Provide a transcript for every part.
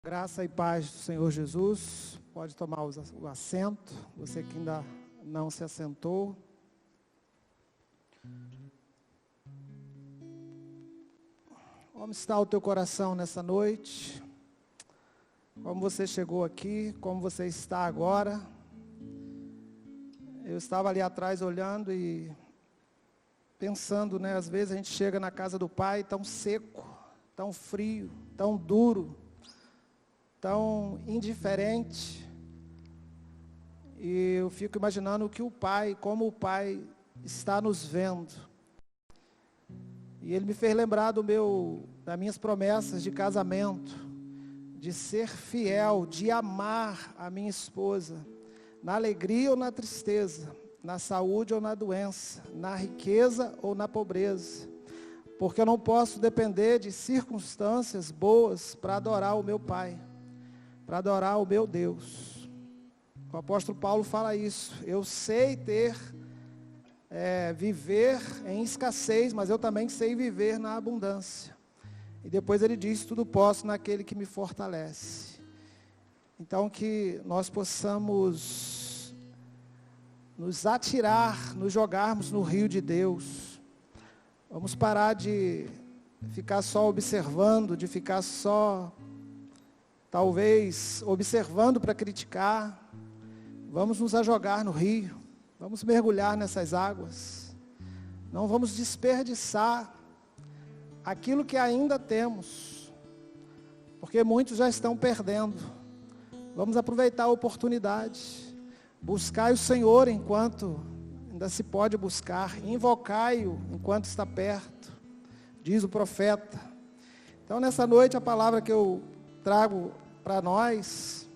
Graça e paz do Senhor Jesus. Pode tomar o assento, você que ainda não se assentou. Como está o teu coração nessa noite? Como você chegou aqui? Como você está agora? Eu estava ali atrás olhando e pensando, né? Às vezes a gente chega na casa do Pai tão seco, tão frio, tão duro, tão indiferente, e eu fico imaginando que como o Pai está nos vendo, e Ele me fez lembrar das minhas promessas de casamento, de ser fiel, de amar a minha esposa, na alegria ou na tristeza, na saúde ou na doença, na riqueza ou na pobreza, porque eu não posso depender de circunstâncias boas para adorar o meu Pai, para adorar o meu Deus. O apóstolo Paulo fala isso. Eu sei viver em escassez, mas eu também sei viver na abundância. E depois ele diz, tudo posso naquele que me fortalece. Então que nós possamos nos atirar, nos jogarmos no rio de Deus. Vamos parar de ficar só observando, de ficar só talvez observando para criticar. Vamos nos jogar no rio, vamos mergulhar nessas águas, não vamos desperdiçar aquilo que ainda temos, porque muitos já estão perdendo. Vamos aproveitar a oportunidade, buscai o Senhor enquanto ainda se pode buscar, invocai-o enquanto está perto, diz o profeta. Então nessa noite a palavra que eu trago para nós,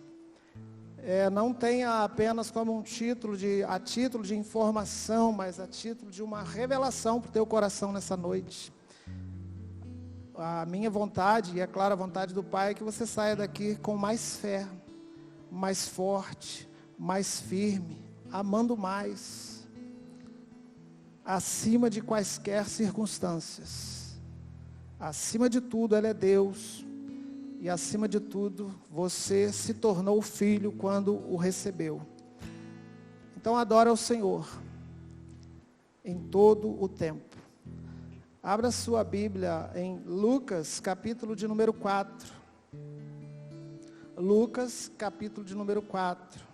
não tenha apenas como a título de informação, mas a título de uma revelação para o teu coração nessa noite. A minha vontade, e é claro a vontade do Pai, é que você saia daqui com mais fé, mais forte, mais firme, amando mais, acima de quaisquer circunstâncias. Acima de tudo, Ele é Deus. E acima de tudo, você se tornou filho quando o recebeu. Então adora o Senhor em todo o tempo. Abra sua Bíblia em Lucas, capítulo de número 4. Lucas, capítulo de número 4.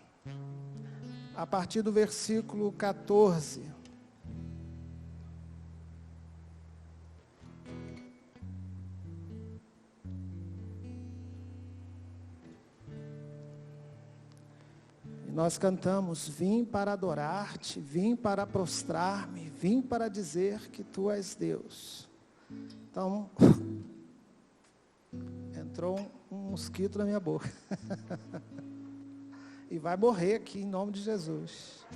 A partir do versículo 14. Nós cantamos, vim para adorar-te, vim para prostrar-me, vim para dizer que tu és Deus. Então, entrou um mosquito na minha boca. E vai morrer aqui em nome de Jesus.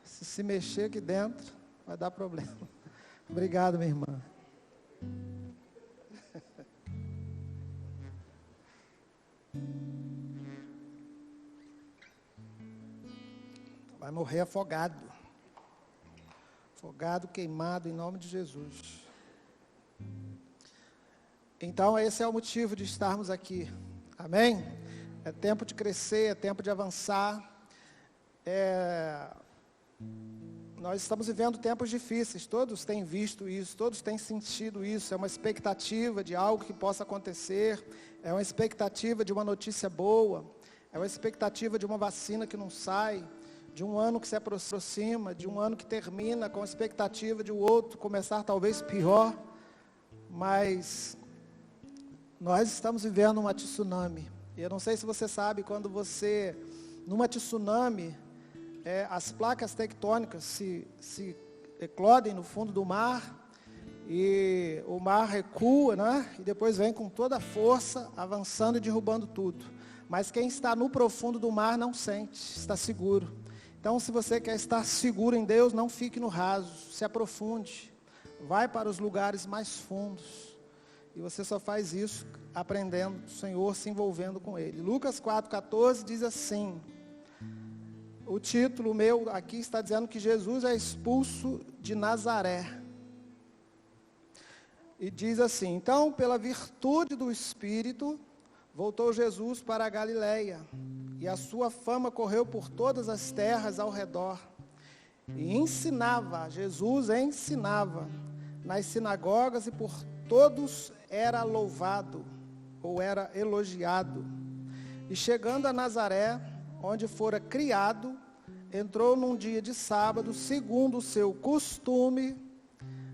Se mexer aqui dentro, vai dar problema. Obrigado, minha irmã. Vai morrer afogado. Afogado, queimado, em nome de Jesus. Então, esse é o motivo de estarmos aqui. Amém? É tempo de crescer, é tempo de avançar. Nós estamos vivendo tempos difíceis. Todos têm visto isso, todos têm sentido isso. É uma expectativa de algo que possa acontecer. É uma expectativa de uma notícia boa. É uma expectativa de uma vacina que não sai. De um ano que se aproxima, de um ano que termina, com a expectativa de o outro começar talvez pior, mas nós estamos vivendo uma tsunami. E eu não sei se você sabe, quando numa tsunami, as placas tectônicas se eclodem no fundo do mar, e o mar recua, né? E depois vem com toda a força, avançando e derrubando tudo. Mas quem está no profundo do mar não sente, está seguro. Então, se você quer estar seguro em Deus, não fique no raso, se aprofunde, vai para os lugares mais fundos, e você só faz isso aprendendo o Senhor, se envolvendo com Ele. Lucas 4,14 diz assim, o título meu aqui está dizendo que Jesus é expulso de Nazaré, e diz assim, então, pela virtude do Espírito, voltou Jesus para a Galileia, e a sua fama correu por todas as terras ao redor. E Jesus ensinava nas sinagogas, e por todos era louvado, ou era elogiado. E chegando a Nazaré, onde fora criado, entrou num dia de sábado, segundo o seu costume,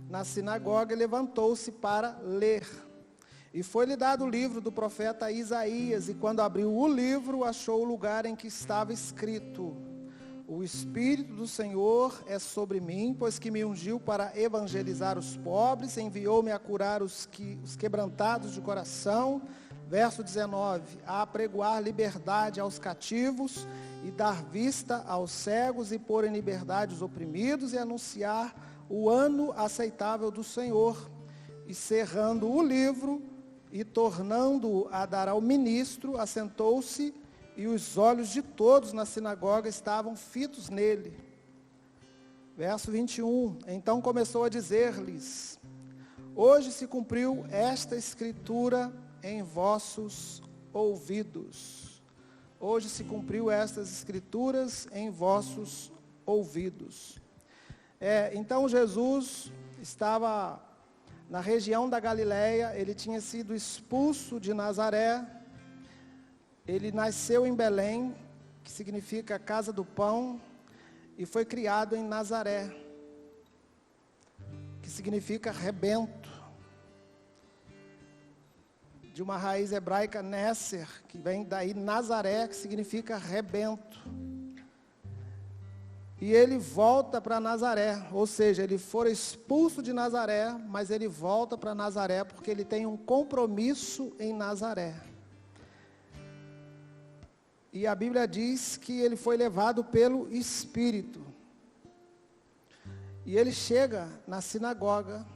na sinagoga, e levantou-se para ler. E foi-lhe dado o livro do profeta Isaías, e quando abriu o livro, achou o lugar em que estava escrito: O Espírito do Senhor é sobre mim, pois que me ungiu para evangelizar os pobres, enviou-me a curar os quebrantados de coração. Verso 19, a apregoar liberdade aos cativos, e dar vista aos cegos, e pôr em liberdade os oprimidos, e anunciar o ano aceitável do Senhor. E cerrando o livro, e tornando-o a dar ao ministro, assentou-se, e os olhos de todos na sinagoga estavam fitos nele. Verso 21, então começou a dizer-lhes: Hoje se cumpriu esta escritura em vossos ouvidos. Hoje se cumpriu estas escrituras em vossos ouvidos. Então Jesus estava na região da Galileia, ele tinha sido expulso de Nazaré, ele nasceu em Belém, que significa casa do pão, e foi criado em Nazaré, que significa rebento, de uma raiz hebraica Nesser, que vem daí Nazaré, que significa rebento. E ele volta para Nazaré, ou seja, ele foi expulso de Nazaré, mas ele volta para Nazaré porque ele tem um compromisso em Nazaré. E a Bíblia diz que ele foi levado pelo Espírito. E ele chega na sinagoga,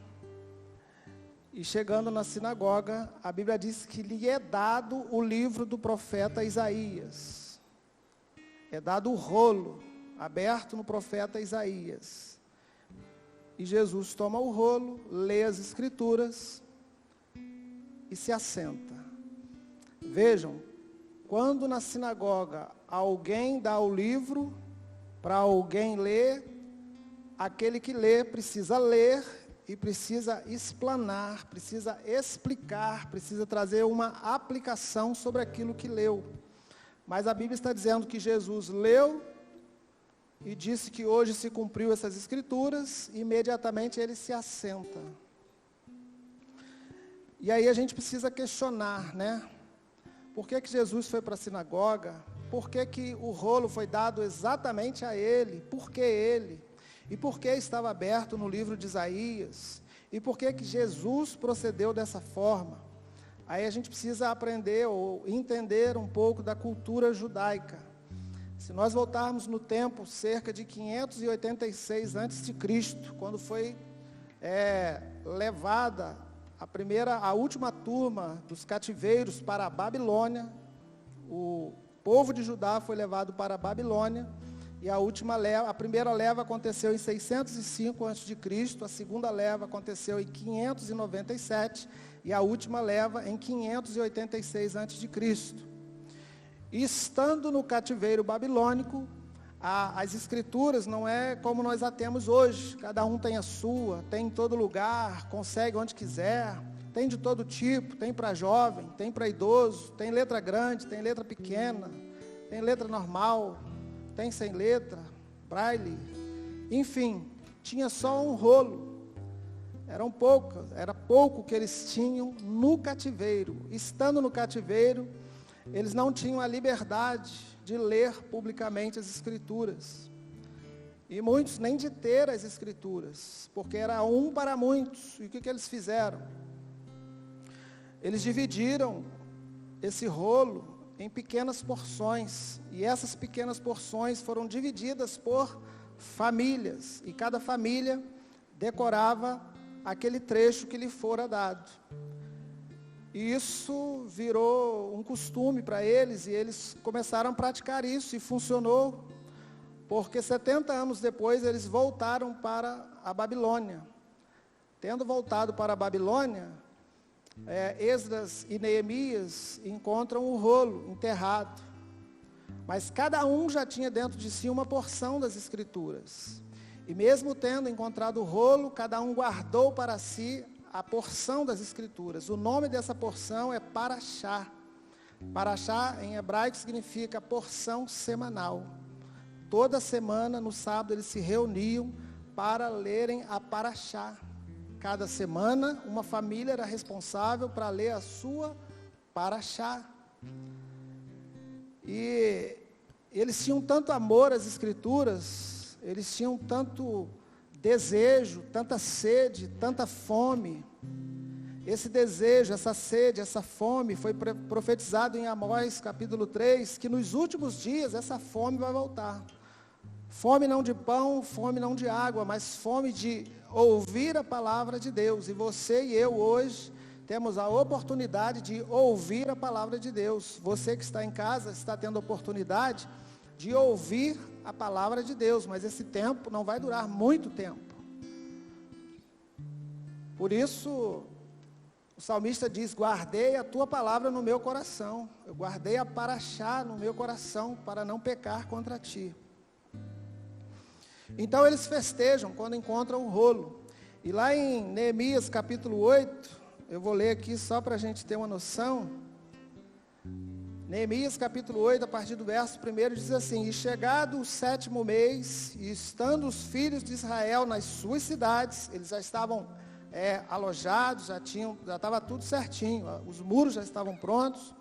e chegando na sinagoga, a Bíblia diz que lhe é dado o livro do profeta Isaías. É dado o rolo, aberto no profeta Isaías. E Jesus toma o rolo, lê as escrituras e se assenta. Vejam, quando na sinagoga alguém dá o livro para alguém ler, aquele que lê precisa ler e precisa explanar, precisa explicar, precisa trazer uma aplicação sobre aquilo que leu. Mas a Bíblia está dizendo que Jesus leu e disse que hoje se cumpriu essas escrituras, e imediatamente ele se assenta. E aí a gente precisa questionar, né? Por que Jesus foi para a sinagoga? Por que o rolo foi dado exatamente a ele? Por que ele? E por que estava aberto no livro de Isaías? E por que Jesus procedeu dessa forma? Aí a gente precisa aprender ou entender um pouco da cultura judaica. Se nós voltarmos no tempo, cerca de 586 a.C., quando foi levada a última turma dos cativeiros para a Babilônia, o povo de Judá foi levado para a Babilônia, e a primeira leva aconteceu em 605 a.C., a segunda leva aconteceu em 597, e a última leva em 586 a.C. E estando no cativeiro babilônico, as escrituras não é como nós a temos hoje, cada um tem a sua, tem em todo lugar, consegue onde quiser, tem de todo tipo, tem para jovem, tem para idoso, tem letra grande, tem letra pequena, tem letra normal, tem sem letra, braille, enfim, tinha só um rolo, era pouco que eles tinham no cativeiro. Estando no cativeiro, eles não tinham a liberdade de ler publicamente as escrituras, e muitos nem de ter as escrituras, porque era um para muitos. E o que eles fizeram? Eles dividiram esse rolo em pequenas porções, e essas pequenas porções foram divididas por famílias, e cada família decorava aquele trecho que lhe fora dado. E isso virou um costume para eles, e eles começaram a praticar isso, e funcionou, porque 70 anos depois eles voltaram para a Babilônia. Tendo voltado para a Babilônia, Esdras e Neemias encontram o rolo enterrado, mas cada um já tinha dentro de si uma porção das Escrituras, e mesmo tendo encontrado o rolo, cada um guardou para si a porção das Escrituras. O nome dessa porção é Parashá. Parashá em hebraico significa porção semanal. Toda semana, no sábado, eles se reuniam para lerem a Parashá. Cada semana, uma família era responsável para ler a sua Parashá. E eles tinham tanto amor às Escrituras, eles tinham tanto desejo, tanta sede, tanta fome. Esse desejo, essa sede, essa fome foi profetizado em Amós capítulo 3, que nos últimos dias essa fome vai voltar. Fome não de pão, fome não de água, mas fome de ouvir a palavra de Deus. E você e eu hoje temos a oportunidade de ouvir a palavra de Deus. Você que está em casa está tendo a oportunidade de ouvir a palavra de Deus, mas esse tempo não vai durar muito tempo. Por isso, o salmista diz: guardei a tua palavra no meu coração. Eu guardei a Parashá no meu coração para não pecar contra ti. Então eles festejam quando encontram o rolo. E lá em Neemias capítulo 8, eu vou ler aqui só para a gente ter uma noção. Neemias capítulo 8, a partir do verso 1, diz assim: e chegado o 7º mês, e estando os filhos de Israel nas suas cidades, eles já estavam alojados, já estava tudo certinho, os muros já estavam prontos.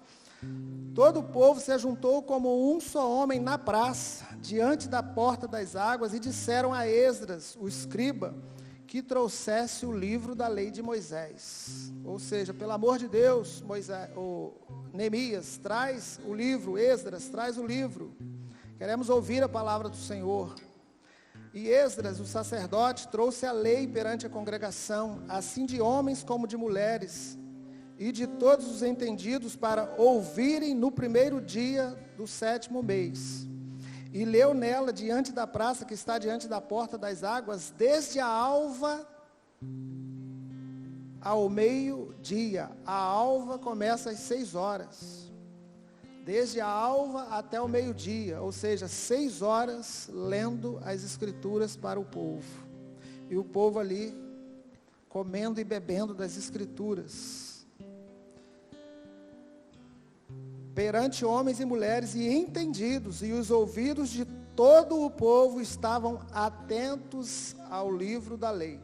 Todo o povo se juntou como um só homem na praça, diante da porta das águas, e disseram a Esdras, o escriba, que trouxesse o livro da lei de Moisés. Ou seja, pelo amor de Deus, Neemias, traz o livro, Esdras, traz o livro. Queremos ouvir a palavra do Senhor. E Esdras, o sacerdote, trouxe a lei perante a congregação, assim de homens como de mulheres, e de todos os entendidos, para ouvirem no primeiro dia do 7º mês. E leu nela diante da praça que está diante da porta das águas, desde a alva ao meio-dia. A alva começa às 6 horas. Desde a alva até o meio-dia, ou seja, 6 horas lendo as Escrituras para o povo. E o povo ali comendo e bebendo das Escrituras. Perante homens e mulheres e entendidos, e os ouvidos de todo o povo estavam atentos ao livro da lei.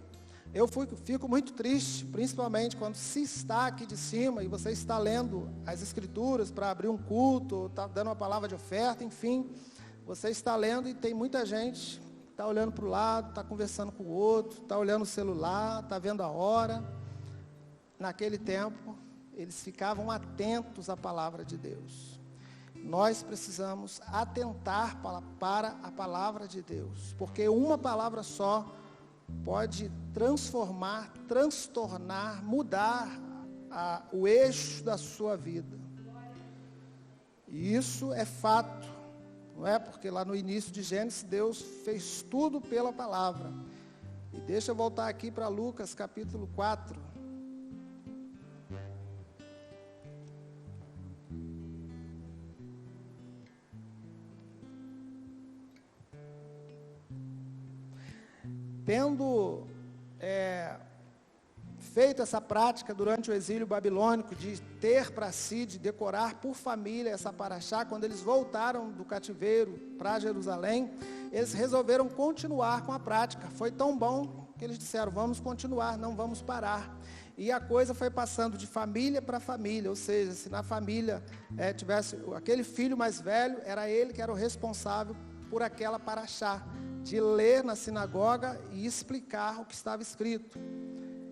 Eu fico muito triste, principalmente quando se está aqui de cima e você está lendo as Escrituras para abrir um culto, está dando uma palavra de oferta, enfim, você está lendo e tem muita gente que está olhando para o lado, está conversando com o outro, está olhando o celular, está vendo a hora. Naquele tempo, eles ficavam atentos à palavra de Deus. Nós precisamos atentar para a palavra de Deus, porque uma palavra só pode transformar, transtornar, mudar o eixo da sua vida. E isso é fato, não é? Porque lá no início de Gênesis, Deus fez tudo pela palavra. E deixa eu voltar aqui para Lucas capítulo 4. Tendo feito essa prática durante o exílio babilônico, de ter para si, de decorar por família essa Parashá, quando eles voltaram do cativeiro para Jerusalém, eles resolveram continuar com a prática. Foi tão bom que eles disseram: vamos continuar, não vamos parar. E a coisa foi passando de família para família, ou seja, se na família tivesse aquele filho mais velho, era ele que era o responsável por aquela Parashá, de ler na sinagoga e explicar o que estava escrito.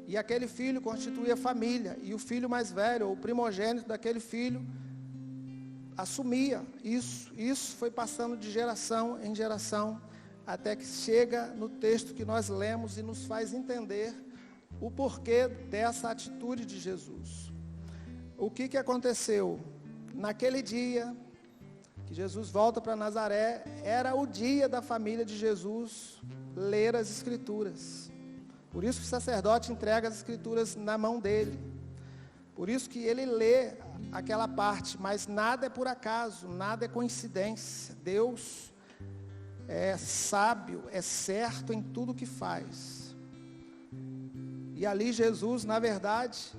E aquele filho constituía família, e o filho mais velho, ou o primogênito daquele filho, assumia isso. Isso foi passando de geração em geração, até que chega no texto que nós lemos e nos faz entender o porquê dessa atitude de Jesus. O que aconteceu? Naquele dia que Jesus volta para Nazaré, era o dia da família de Jesus ler as Escrituras. Por isso que o sacerdote entrega as Escrituras na mão dele. Por isso que ele lê aquela parte, mas nada é por acaso, nada é coincidência. Deus é sábio, é certo em tudo que faz. E ali Jesus, na verdade,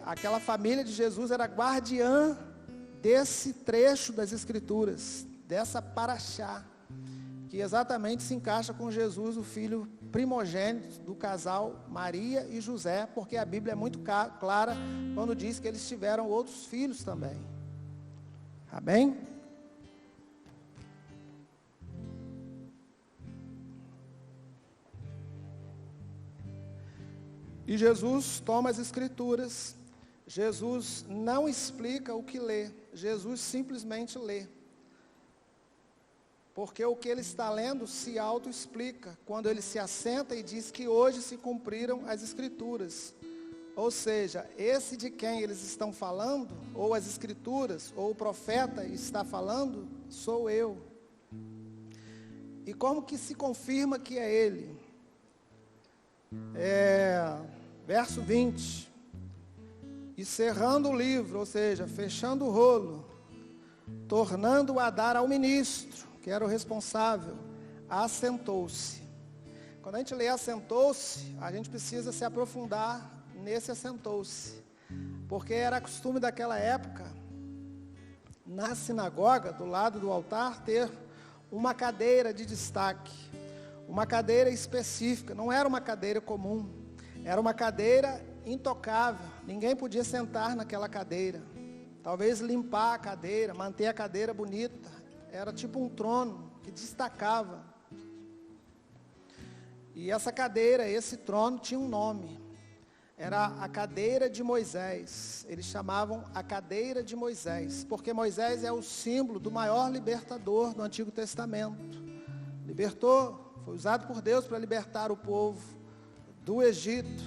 aquela família de Jesus era guardiã desse trecho das Escrituras, dessa paraxá, que exatamente se encaixa com Jesus, o filho primogênito do casal Maria e José, porque a Bíblia é muito clara quando diz que eles tiveram outros filhos também. Amém? E Jesus toma as Escrituras, Jesus não explica o que lê, Jesus simplesmente lê. Porque o que ele está lendo se auto-explica, quando ele se assenta e diz que hoje se cumpriram as Escrituras. Ou seja, esse de quem eles estão falando, ou as Escrituras, ou o profeta está falando, sou eu. E como que se confirma que é ele? Verso 20. E cerrando o livro, ou seja, fechando o rolo, tornando-o a dar ao ministro, que era o responsável, assentou-se. Quando a gente lê assentou-se, a gente precisa se aprofundar nesse assentou-se, porque era costume daquela época, na sinagoga, do lado do altar, ter uma cadeira de destaque, uma cadeira específica, não era uma cadeira comum, era uma cadeira intocável, ninguém podia sentar naquela cadeira, talvez limpar a cadeira, manter a cadeira bonita, era tipo um trono que destacava. E essa cadeira, esse trono tinha um nome. Era a cadeira de Moisés. Eles chamavam a cadeira de Moisés, porque Moisés é o símbolo do maior libertador do Antigo Testamento. Libertou, foi usado por Deus para libertar o povo do Egito.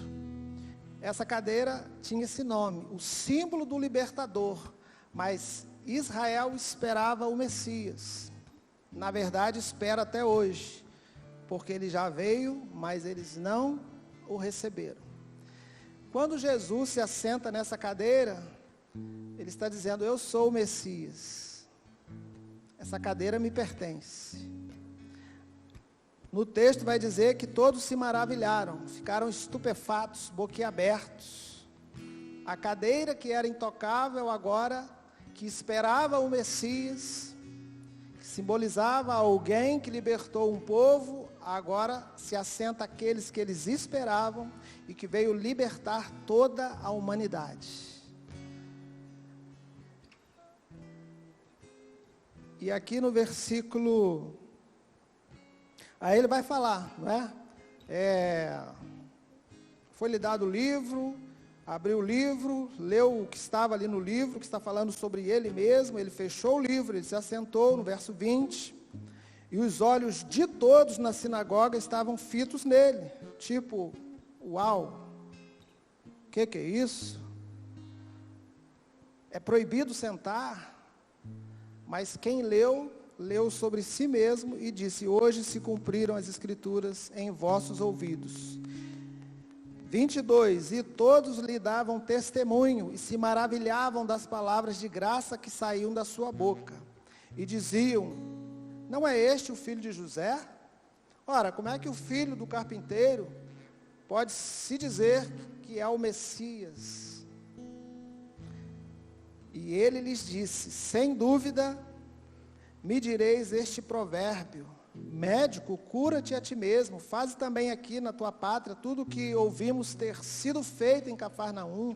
Essa cadeira tinha esse nome, o símbolo do libertador, mas Israel esperava o Messias. Na verdade, espera até hoje, porque ele já veio, mas eles não o receberam. Quando Jesus se assenta nessa cadeira, ele está dizendo, eu sou o Messias. Essa cadeira me pertence. No texto vai dizer que todos se maravilharam, ficaram estupefatos, boquiabertos. A cadeira que era intocável agora, que esperava o Messias, que simbolizava alguém que libertou um povo, agora se assenta aqueles que eles esperavam e que veio libertar toda a humanidade. E aqui no versículo, aí ele vai falar, não é? Foi-lhe dado o livro, abriu o livro, leu o que estava ali no livro, que está falando sobre ele mesmo, ele fechou o livro, ele se assentou no verso 20, e os olhos de todos na sinagoga estavam fitos nele, tipo, uau, o que é isso? É proibido sentar, mas quem leu sobre si mesmo e disse, hoje se cumpriram as Escrituras em vossos ouvidos. 22, e todos lhe davam testemunho e se maravilhavam das palavras de graça que saíam da sua boca. E diziam, não é este o filho de José? Ora, como é que o filho do carpinteiro pode se dizer que é o Messias? E ele lhes disse, sem dúvida, me direis este provérbio, médico, cura-te a ti mesmo, faze também aqui na tua pátria tudo o que ouvimos ter sido feito em Cafarnaum.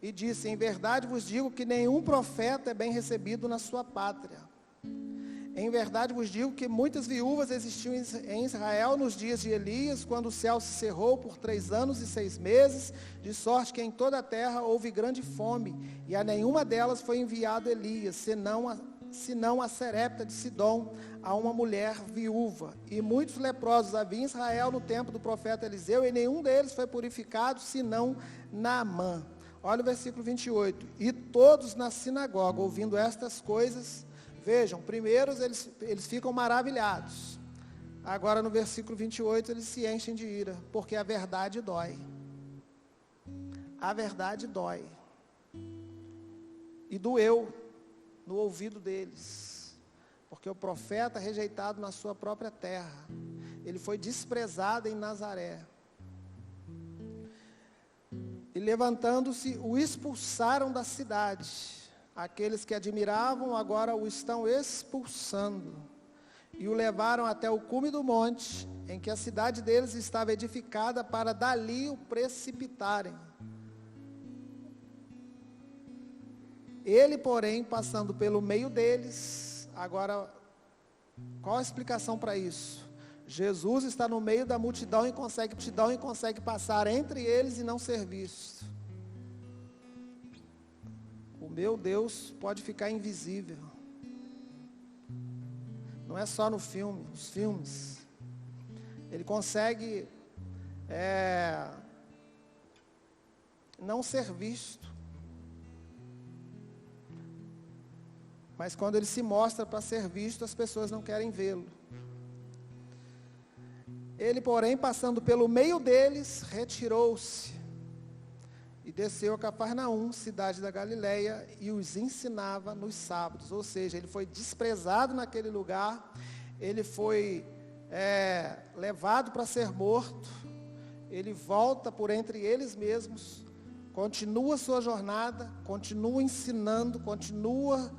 E disse, em verdade vos digo que nenhum profeta é bem recebido na sua pátria. Em verdade vos digo que muitas viúvas existiam em Israel nos dias de Elias, quando o céu se cerrou por 3 anos e 6 meses, de sorte que em toda a terra houve grande fome, e a nenhuma delas foi enviado Elias, senão a Serepta de Sidom, a uma mulher viúva. E muitos leprosos havia em Israel no tempo do profeta Eliseu, e nenhum deles foi purificado, senão Naamã. Olha o versículo 28. E todos na sinagoga, ouvindo estas coisas, vejam, primeiro eles ficam maravilhados. Agora no versículo 28 eles se enchem de ira, porque a verdade dói. A verdade dói. E doeu no ouvido deles, porque o profeta rejeitado na sua própria terra, ele foi desprezado em Nazaré. E levantando-se, o expulsaram da cidade. Aqueles que admiravam agora o estão expulsando. E o levaram até o cume do monte, em que a cidade deles estava edificada, para dali o precipitarem. Ele, porém, passando pelo meio deles, agora, qual a explicação para isso? Jesus está no meio da multidão e consegue passar entre eles e não ser visto. O meu Deus pode ficar invisível. Não é só no filme, os filmes. Ele consegue não ser visto. Mas quando ele se mostra para ser visto, as pessoas não querem vê-lo. Ele, porém, passando pelo meio deles, retirou-se e desceu a Cafarnaum, cidade da Galileia, e os ensinava nos sábados. Ou seja, ele foi desprezado naquele lugar, ele foi levado para ser morto, ele volta por entre eles mesmos, continua sua jornada, continua ensinando, continua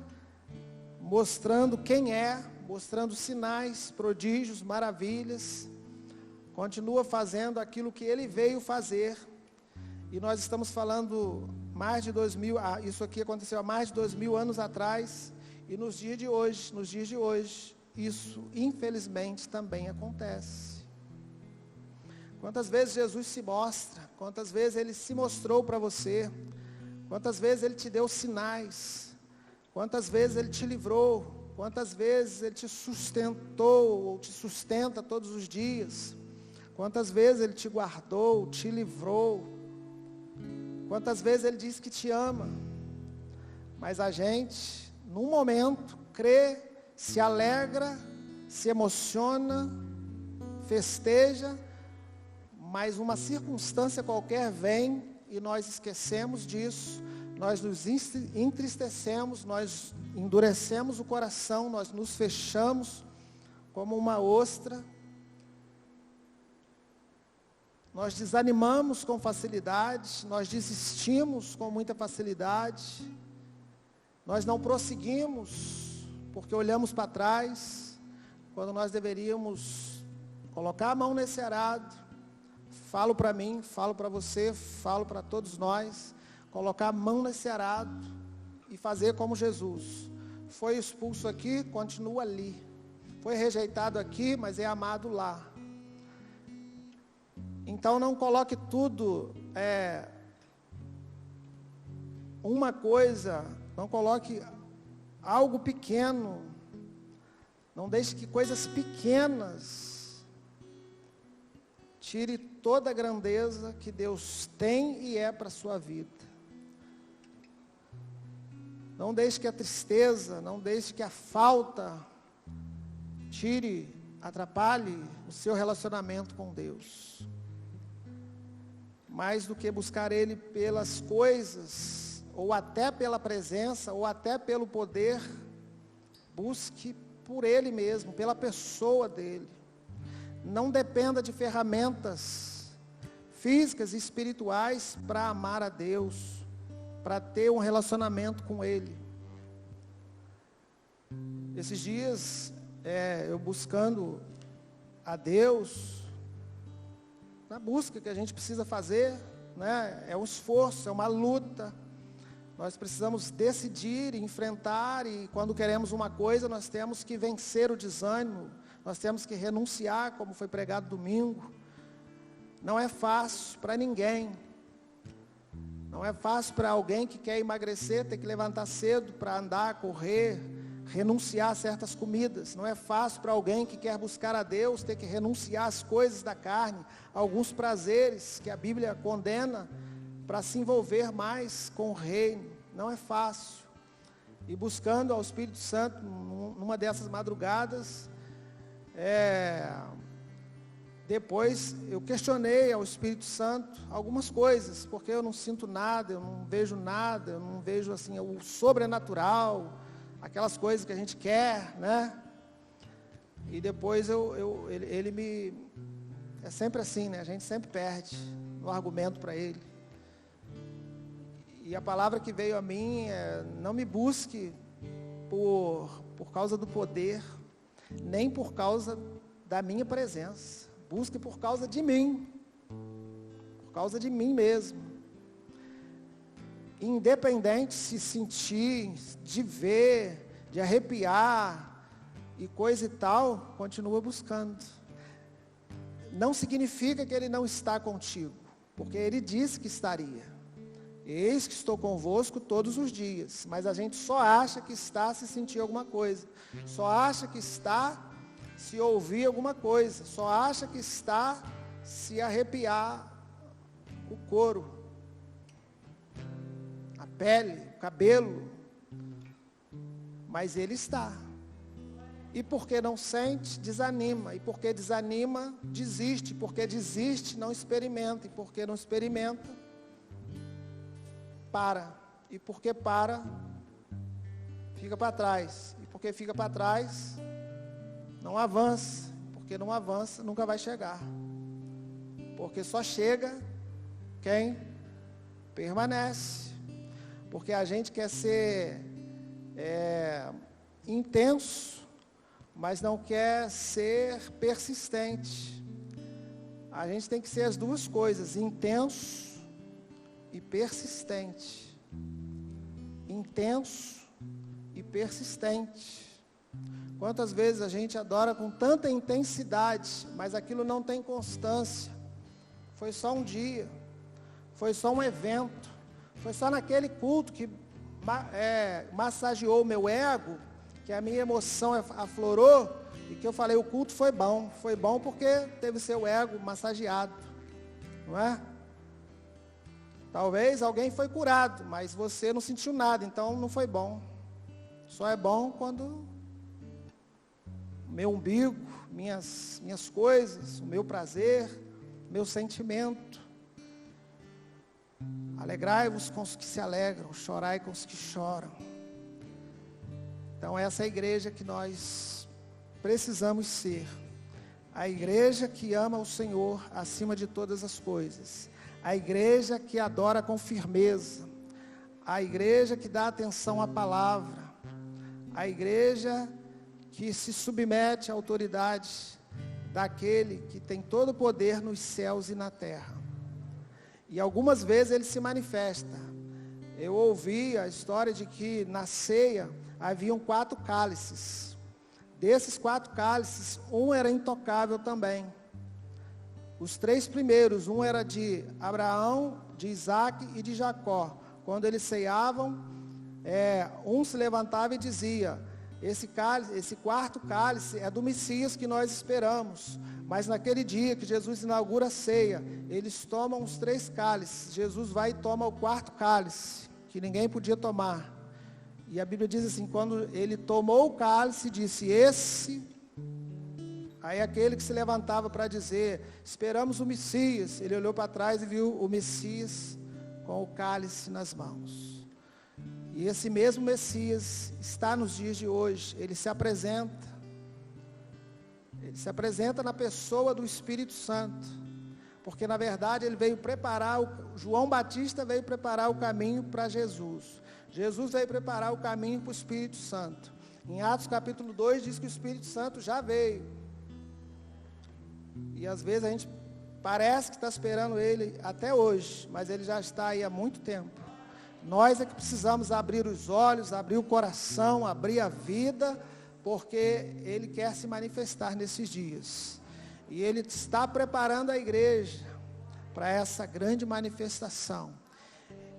mostrando quem é, mostrando sinais, prodígios, maravilhas, continua fazendo aquilo que ele veio fazer. E nós estamos falando mais de 2000, isso aqui aconteceu há mais de 2000 anos atrás, e nos dias de hoje, isso infelizmente também acontece. Quantas vezes Jesus se mostra, quantas vezes ele se mostrou para você, quantas vezes ele te deu sinais, quantas vezes ele te livrou, quantas vezes ele te sustentou ou te sustenta todos os dias, quantas vezes ele te guardou, te livrou, quantas vezes ele diz que te ama. Mas a gente, num momento, crê, se alegra, se emociona, festeja, mas uma circunstância qualquer vem e nós esquecemos disso, nós nos entristecemos, nós endurecemos o coração, nós nos fechamos como uma ostra, nós desanimamos com facilidade, nós desistimos com muita facilidade, nós não prosseguimos, porque olhamos para trás, quando nós deveríamos colocar a mão nesse arado. Falo para mim, falo para você, falo para todos nós, colocar a mão nesse arado e fazer como Jesus. Foi expulso aqui, continua ali. Foi rejeitado aqui, mas é amado lá. Então não coloque tudo, uma coisa, não coloque algo pequeno, não deixe que coisas pequenas tire toda a grandeza que Deus tem e é para a sua vida. Não deixe que a tristeza, não deixe que a falta atrapalhe o seu relacionamento com Deus. Mais do que buscar Ele pelas coisas, ou até pela presença, ou até pelo poder, busque por Ele mesmo, pela pessoa dEle. Não dependa de ferramentas físicas e espirituais para amar a Deus, para ter um relacionamento com Ele. Esses dias, eu buscando a Deus, na busca que a gente precisa fazer, né? É um esforço, é uma luta. Nós precisamos decidir, enfrentar, e quando queremos uma coisa, nós temos que vencer o desânimo, nós temos que renunciar, como foi pregado domingo. Não é fácil para ninguém. Não é fácil para alguém que quer emagrecer, ter que levantar cedo para andar, correr, renunciar a certas comidas. Não é fácil para alguém que quer buscar a Deus, ter que renunciar às coisas da carne, alguns prazeres que a Bíblia condena, para se envolver mais com o reino. Não é fácil. E buscando ao Espírito Santo, numa dessas madrugadas, depois eu questionei ao Espírito Santo algumas coisas, porque eu não sinto nada, eu não vejo assim o sobrenatural, aquelas coisas que a gente quer, né? E depois ele me... É sempre assim, né? A gente sempre perde no argumento para ele. E a palavra que veio a mim é: não me busque por causa do poder, nem por causa da minha presença. Busque por causa de mim. Por causa de mim mesmo. Independente se sentir, de ver, de arrepiar e coisa e tal, continua buscando. Não significa que ele não está contigo, porque ele disse que estaria. Eis que estou convosco todos os dias. Mas a gente só acha que está se sentir alguma coisa. Só acha que está se ouvir alguma coisa. Só acha que está se arrepiar o couro, a pele, o cabelo. Mas ele está. E porque não sente, desanima. E porque desanima, desiste. Porque desiste, não experimenta. E porque não experimenta, para. E porque para, fica para trás. E porque fica para trás, não avança. Porque não avança, nunca vai chegar. Porque só chega quem permanece. Porque a gente quer ser intenso, mas não quer ser persistente. A gente tem que ser as duas coisas: intenso e persistente. Intenso e persistente. Quantas vezes a gente adora com tanta intensidade, mas aquilo não tem constância. Foi só um dia, foi só um evento, foi só naquele culto que massageou o meu ego, que a minha emoção aflorou, e que eu falei: o culto foi bom porque teve seu ego massageado, não é? Talvez alguém foi curado, mas você não sentiu nada, então não foi bom. Só é bom quando meu umbigo, minhas coisas, o meu prazer, meu sentimento. Alegrai-vos com os que se alegram, chorai com os que choram. Então essa é a igreja que nós precisamos ser. A igreja que ama o Senhor acima de todas as coisas. A igreja que adora com firmeza. A igreja que dá atenção à palavra. A igreja que se submete à autoridade daquele que tem todo o poder nos céus e na terra. E algumas vezes ele se manifesta. Eu ouvi a história de que na ceia haviam 4 cálices. Desses 4 cálices, um era intocável também. Os 3 primeiros, um era de Abraão, de Isaac e de Jacó. Quando eles ceiavam, um se levantava e dizia: esse 4º cálice é do Messias que nós esperamos. Mas naquele dia que Jesus inaugura a ceia, eles tomam os 3 cálices. Jesus vai e toma o 4º cálice, que ninguém podia tomar. E a Bíblia diz assim: quando ele tomou o cálice, disse: esse... Aí aquele que se levantava para dizer: esperamos o Messias, ele olhou para trás e viu o Messias com o cálice nas mãos. E esse mesmo Messias está nos dias de hoje. Ele se apresenta na pessoa do Espírito Santo, porque na verdade ele veio preparar, João Batista veio preparar o caminho para Jesus. Jesus veio preparar o caminho para o Espírito Santo. Em Atos capítulo 2 diz que o Espírito Santo já veio. E às vezes a gente parece que está esperando ele até hoje, mas ele já está aí há muito tempo. Nós é que precisamos abrir os olhos, abrir o coração, abrir a vida, porque ele quer se manifestar nesses dias. E ele está preparando a igreja para essa grande manifestação.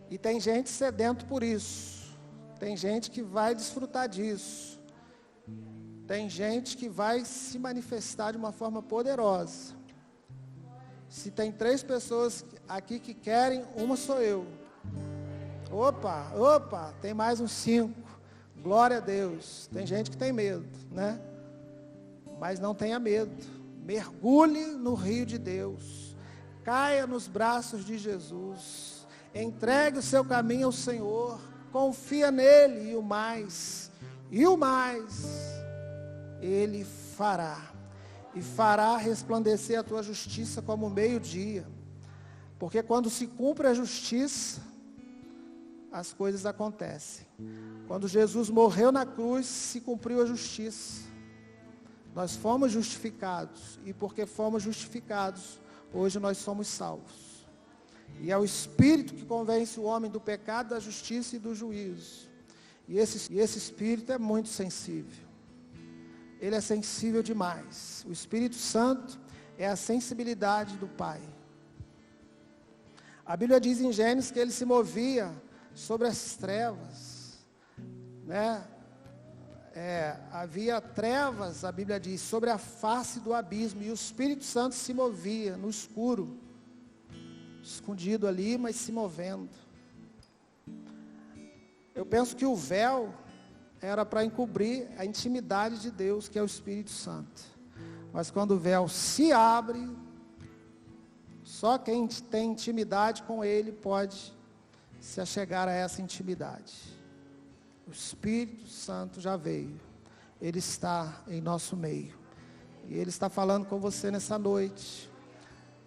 E tem gente sedento por isso. Tem gente que vai desfrutar disso. Tem gente que vai se manifestar de uma forma poderosa. Se tem 3 pessoas aqui que querem, uma sou eu. Opa, tem mais uns 5. Glória a Deus. Tem gente que tem medo, né? Mas não tenha medo. mergulhe no rio de Deus, caia nos braços de Jesus, entregue o seu caminho ao Senhor, confia nele e o mais, Ele fará. E fará resplandecer a tua justiça como o meio-dia. Porque quando se cumpre a justiça, as coisas acontecem. Quando Jesus morreu na cruz, se cumpriu a justiça. Nós fomos justificados. E porque fomos justificados, hoje nós somos salvos. E é o Espírito que convence o homem do pecado, da justiça e do juízo. E esse Espírito é muito sensível. Ele é sensível demais. O Espírito Santo é a sensibilidade do Pai. A Bíblia diz em Gênesis que ele se movia sobre as trevas, né? Havia trevas, a Bíblia diz, sobre a face do abismo, e o Espírito Santo se movia no escuro, escondido ali, mas se movendo. Eu penso que o véu era para encobrir a intimidade de Deus, que é o Espírito Santo. Mas quando o véu se abre, só quem tem intimidade com Ele pode se achegar a essa intimidade. O Espírito Santo já veio. Ele está em nosso meio. E Ele está falando com você nessa noite.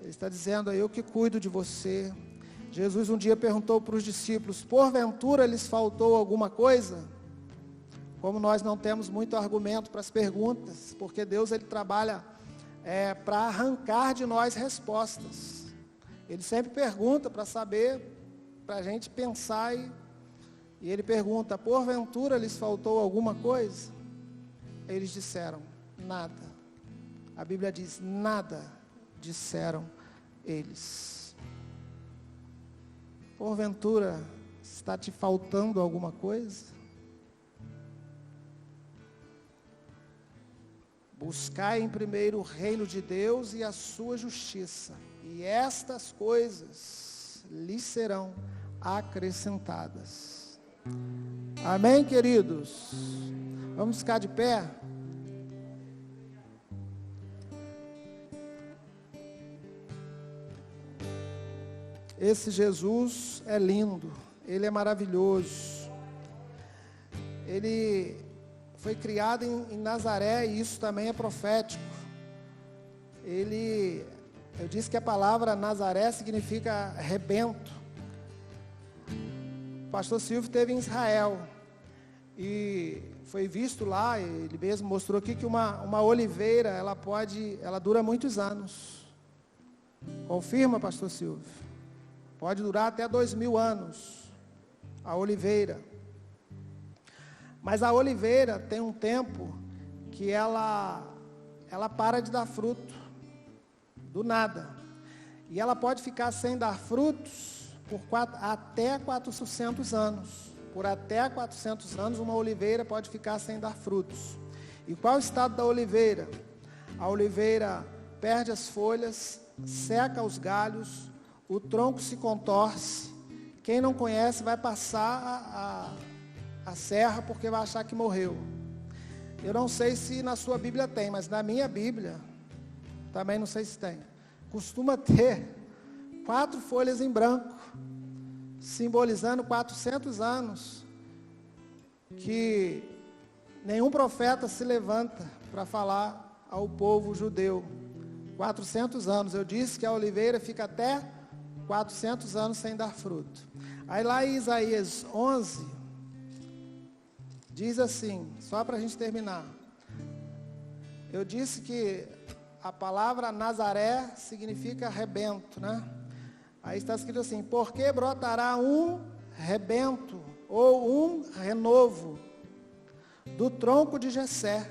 Ele está dizendo: eu que cuido de você. Jesus um dia perguntou para os discípulos: porventura lhes faltou alguma coisa? Como nós não temos muito argumento para as perguntas, porque Deus ele trabalha para arrancar de nós respostas. Ele sempre pergunta para saber, para a gente pensar, e Ele pergunta: porventura lhes faltou alguma coisa? Eles disseram: nada. A Bíblia diz: nada disseram eles. Porventura está te faltando alguma coisa? Buscai em primeiro o reino de Deus e a sua justiça, e estas coisas lhes serão acrescentadas. Amém, queridos? Vamos ficar de pé? Esse Jesus é lindo, Ele é maravilhoso. Ele foi criado em Nazaré, e isso também é profético. Eu disse que a palavra Nazaré significa rebento. O pastor Silvio esteve em Israel, e foi visto lá, ele mesmo mostrou aqui, que uma oliveira, ela dura muitos anos. Confirma, pastor Silvio? Pode durar até 2000 anos, a oliveira. Mas a oliveira tem um tempo que ela para de dar fruto, do nada. E ela pode ficar sem dar frutos até 400 anos. Por até 400 anos, uma oliveira pode ficar sem dar frutos. E qual é o estado da oliveira? A oliveira perde as folhas, seca os galhos, o tronco se contorce. Quem não conhece vai passar a serra porque vai achar que morreu. Eu não sei se na sua Bíblia tem, mas na minha Bíblia, também não sei se tem, costuma ter 4 folhas em branco, simbolizando 400 anos, que nenhum profeta se levanta para falar ao povo judeu. 400 anos, eu disse que a oliveira fica até 400 anos sem dar fruto. Aí lá em Isaías 11, diz assim, só para a gente terminar. Eu disse que a palavra Nazaré significa rebento, né? Aí está escrito assim: porque brotará um rebento, ou um renovo, do tronco de Jessé,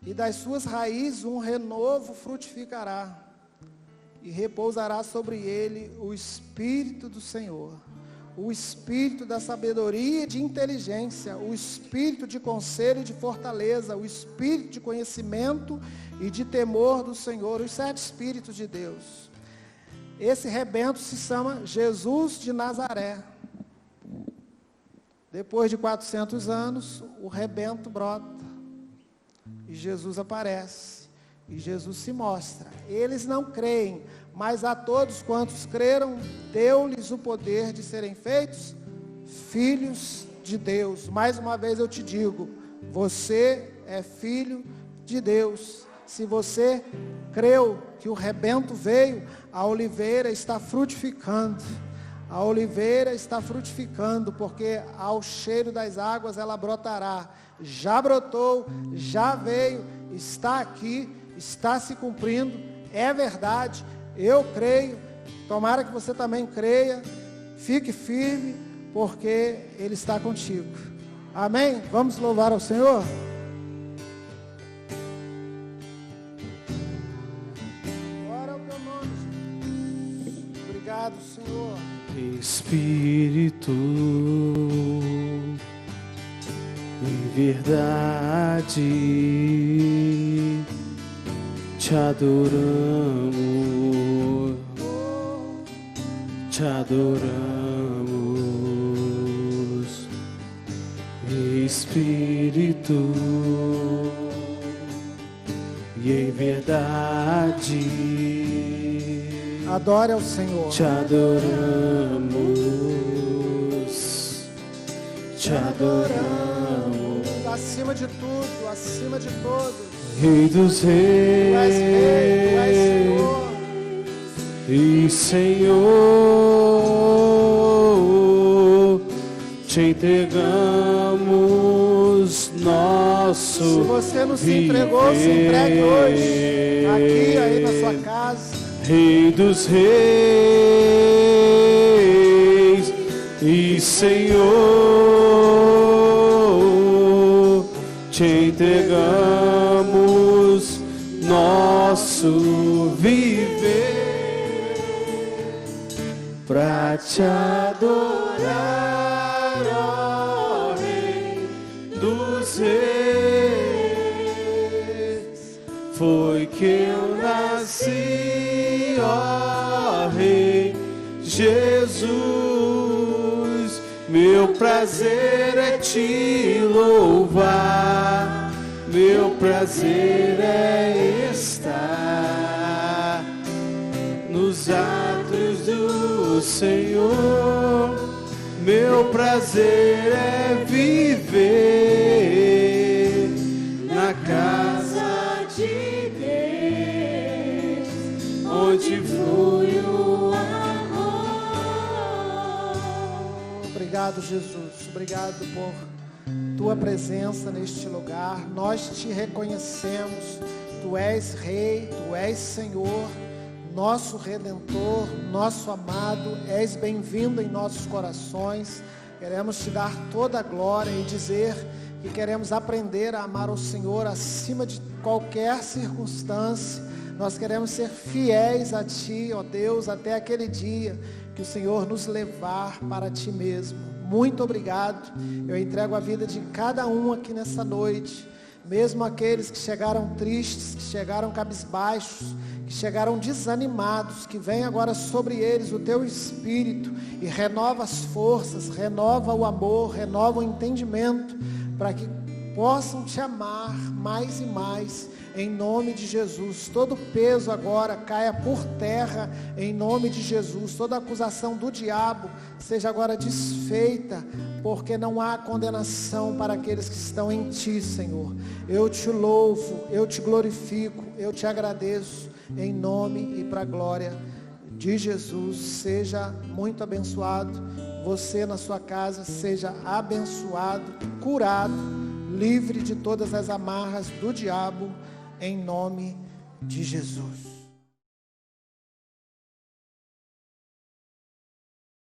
e das suas raízes um renovo frutificará, e repousará sobre ele o Espírito do Senhor, o Espírito da sabedoria e de inteligência, o Espírito de conselho e de fortaleza, o Espírito de conhecimento e de temor do Senhor, os 7 Espíritos de Deus. Esse rebento se chama Jesus de Nazaré. Depois de 400 anos, o rebento brota, e Jesus aparece, E Jesus se mostra. Eles não creem, mas a todos quantos creram, deu-lhes o poder de serem feitos filhos de Deus. Mais uma vez eu te digo, você é filho de Deus. Se você creu que o rebento veio, a oliveira está frutificando. A oliveira está frutificando, porque ao cheiro das águas ela brotará. Já brotou, já veio, está aqui, está se cumprindo, é verdade, eu creio, tomara que você também creia, fique firme, porque Ele está contigo. Amém? Vamos louvar ao Senhor? Glória ao teu nome, Jesus. Obrigado, Senhor. Espírito, em verdade te adoramos, te adoramos, Espírito, e em verdade adore ao Senhor. te adoramos, te adoramos, Acima de tudo, acima de todos. Rei dos Tu és Rei, Tu és e Senhor. Senhor, te entregamos nosso Se você não se entregou, se entregue hoje. Aqui, aí na sua casa. Rei dos reis e Senhor, te entregamos nosso viver pra te adorar, ó Rei dos reis. Foi que eu nasci, ó Rei Jesus. Meu prazer é te louvar, meu prazer é estar nos atos do Senhor. Meu prazer é viver na casa de Deus, onde flui o amor. Obrigado, Jesus. Obrigado por Tua presença neste lugar. Nós te reconhecemos. Tu és Rei, Tu és Senhor, nosso Redentor, nosso amado. És bem-vindo em nossos corações. Queremos te dar toda a glória e dizer que queremos aprender a amar o Senhor acima de qualquer circunstância. Nós queremos ser fiéis a Ti, ó Deus, até aquele dia que o Senhor nos levar para Ti mesmo. Muito obrigado. Eu entrego a vida de cada um aqui nessa noite, mesmo aqueles que chegaram tristes, que chegaram cabisbaixos, que chegaram desanimados, que vem agora sobre eles o Teu Espírito e renova as forças, renova o amor, renova o entendimento, para que possam Te amar mais e mais, em nome de Jesus. Todo peso agora caia por terra, em nome de Jesus. Toda acusação do diabo seja agora desfeita, porque não há condenação para aqueles que estão em Ti, Senhor. Eu Te louvo, eu Te glorifico, eu Te agradeço, em nome e para a glória de Jesus. Seja muito abençoado, você na sua casa, seja abençoado, curado, livre de todas as amarras do diabo, em nome de Jesus.